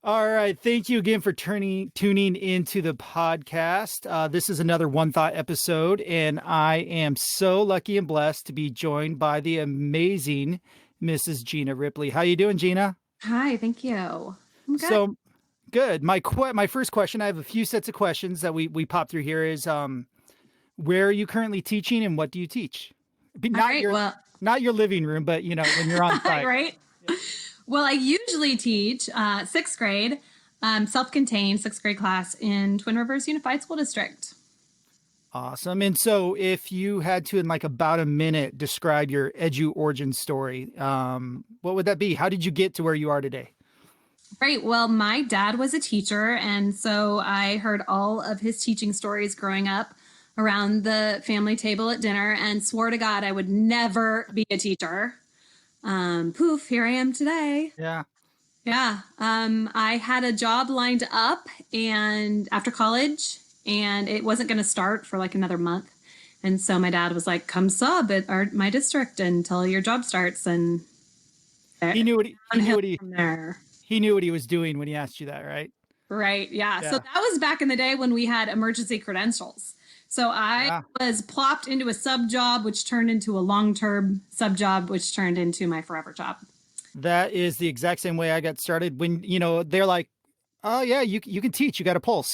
All right. Thank you again for tuning into the podcast. This is another One Thought episode, and I am so lucky and blessed to be joined by the amazing Mrs. Gina Ripley. How you doing, Gina? Hi, thank you. I'm good. So good. My first question. I have a few sets of questions that we pop through here. Is where are you currently teaching, and what do you teach? All Not right. your Well, not your living room, but when you're on site. right. Yeah. Well, I usually teach sixth grade, self-contained sixth grade class in Twin Rivers Unified School District. Awesome. And so if you had to, in like about a minute, describe your edu origin story, what would that be? How did you get to where you are today? Right. Well, my dad was a teacher, and so I heard all of his teaching stories growing up around the family table at dinner and swore to God I would never be a teacher. Poof, here I am today. Yeah. Yeah. I had a job lined up and after college, and it wasn't going to start for like another month. And so my dad was like, come sub at my district until your job starts. And He knew what from there. he knew what he was doing when he asked you that, right? Right. Yeah. So Yeah. that was back in the day when we had emergency credentials. So I Yeah. was plopped into a sub job, which turned into a long-term sub job, which turned into my forever job. That is the exact same way I got started when, they're like, oh yeah, you can teach, you got a pulse.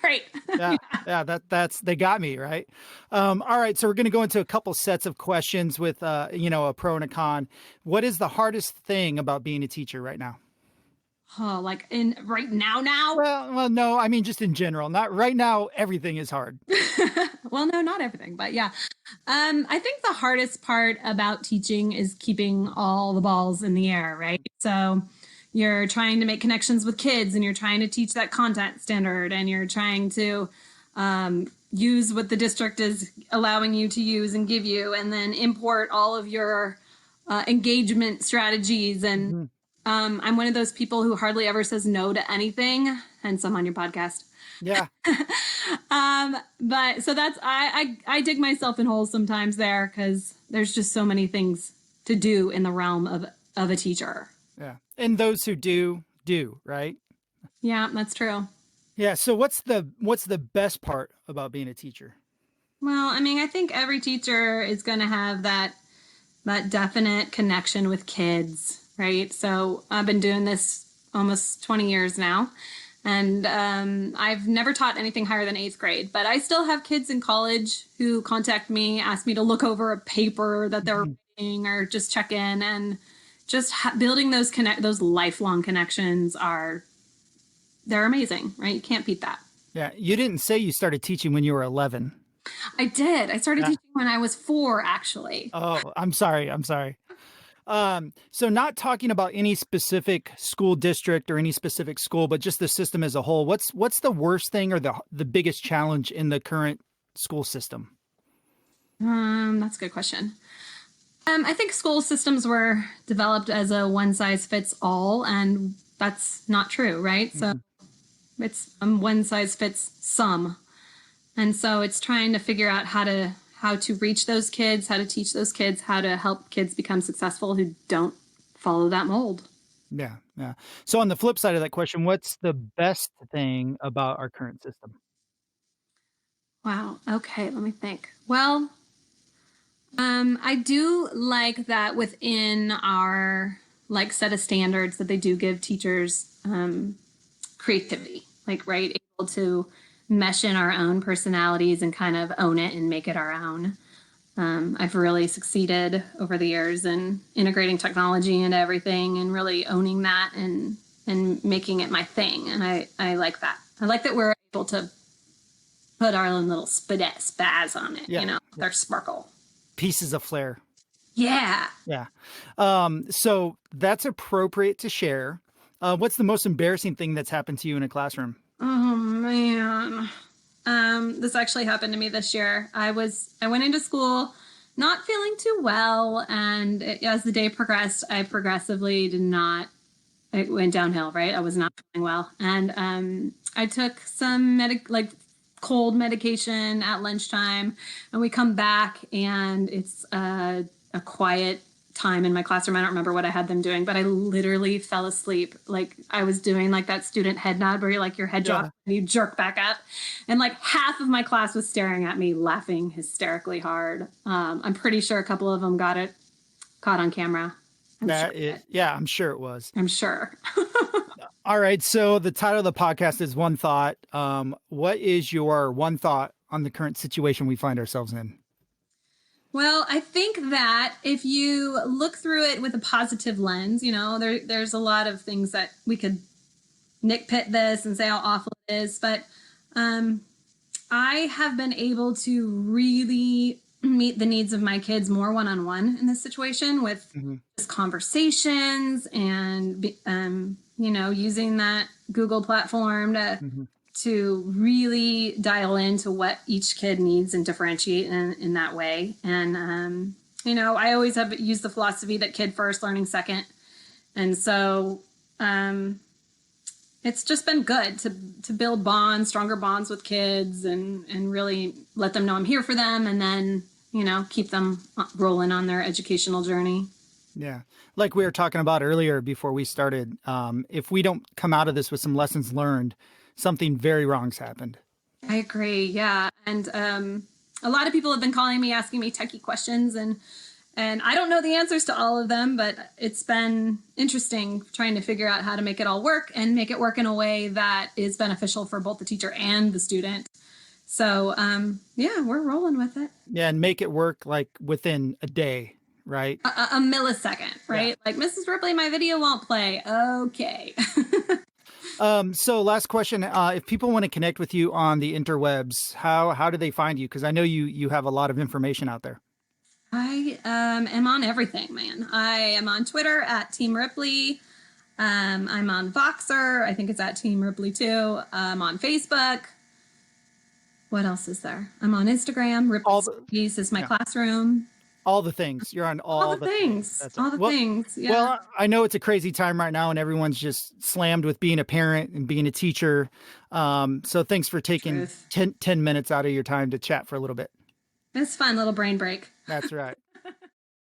Right. Yeah. Yeah. They got me, right? All right. So we're going to go into a couple sets of questions with, a pro and a con. What is the hardest thing about being a teacher right now? Oh, like in right now? Well, no, I mean, just in general, not right now. Everything is hard. Well, no, not everything, but yeah. I think the hardest part about teaching is keeping all the balls in the air, right? So you're trying to make connections with kids and you're trying to teach that content standard and you're trying to use what the district is allowing you to use and give you, and then import all of your engagement strategies. And Mm-hmm. I'm one of those people who hardly ever says no to anything, hence I'm on your podcast. Yeah. But so that's I dig myself in holes sometimes there because there's just so many things to do in the realm of a teacher. Yeah. And those who do, right? Yeah, that's true. Yeah. So what's the best part about being a teacher? Well, I mean, I think every teacher is going to have that definite connection with kids, right? So I've been doing this almost 20 years now. And I've never taught anything higher than eighth grade, but I still have kids in college who contact me, ask me to look over a paper that they're reading or just check in, and just building those lifelong connections they're amazing, right? You can't beat that. Yeah. You didn't say you started teaching when you were 11. I did. I started Yeah. teaching when I was 4, actually. Oh, I'm sorry. So not talking about any specific school district or any specific school, but just the system as a whole. What's the worst thing or the biggest challenge in the current school system? That's a good question. I think school systems were developed as a one size fits all, and that's not true, right? So it's one size fits some. And so it's trying to figure out how to reach those kids, how to teach those kids, how to help kids become successful who don't follow that mold. Yeah. Yeah. So on the flip side of that question, what's the best thing about our current system? Wow. Okay, let me think. Well, I do like that within our like set of standards that they do give teachers creativity, like right, able to mesh in our own personalities and kind of own it and make it our own. I've really succeeded over the years in integrating technology into everything and really owning that and making it my thing. And I like that. I like that we're able to put our own little spaz on it, with our sparkle. Pieces of flair. Yeah. Yeah. So that's appropriate to share. What's the most embarrassing thing that's happened to you in a classroom? Oh man. This actually happened to me this year. I went into school not feeling too well, and as the day progressed, I progressively it went downhill, right? I was not feeling well. And I took some cold medication at lunchtime, and we come back and it's a quiet time in my classroom. I don't remember what I had them doing, but I literally fell asleep. Like I was doing like that student head nod where you're like your head drops Yeah. and you jerk back up. And like half of my class was staring at me, laughing hysterically hard. I'm pretty sure a couple of them got it caught on camera. I'm sure. Yeah, I'm sure it was. I'm sure. All right. So the title of the podcast is One Thought. What is your one thought on the current situation we find ourselves in? Well, I think that if you look through it with a positive lens, there's a lot of things that we could nitpick this and say how awful it is, but I have been able to really meet the needs of my kids more one-on-one in this situation with just conversations and using that Google platform to really dial into what each kid needs and differentiate in that way. And I always have used the philosophy that kid first, learning second. And so it's just been good to build bonds, stronger bonds with kids and really let them know I'm here for them, and then, keep them rolling on their educational journey. Yeah. Like we were talking about earlier before we started, if we don't come out of this with some lessons learned, something very wrong's happened. I agree. Yeah. And a lot of people have been calling me, asking me techie questions, and I don't know the answers to all of them, but it's been interesting trying to figure out how to make it all work and make it work in a way that is beneficial for both the teacher and the student. So, we're rolling with it. Yeah. And make it work like within a day, right? A millisecond, right? Yeah. Like, Mrs. Ripley, my video won't play. Okay. So last question, if people want to connect with you on the interwebs, how do they find you? Because I know you have a lot of information out there. I am on everything, man. I am on Twitter at Team Ripley. I'm on Voxer. I think it's at Team Ripley too. I'm on Facebook. What else is there? I'm on Instagram. Ripley's is my classroom. All the things. You're on all the things. All the things. Yeah. Well, I know it's a crazy time right now and everyone's just slammed with being a parent and being a teacher. So thanks for taking 10 minutes out of your time to chat for a little bit. It's fun, little brain break. That's right.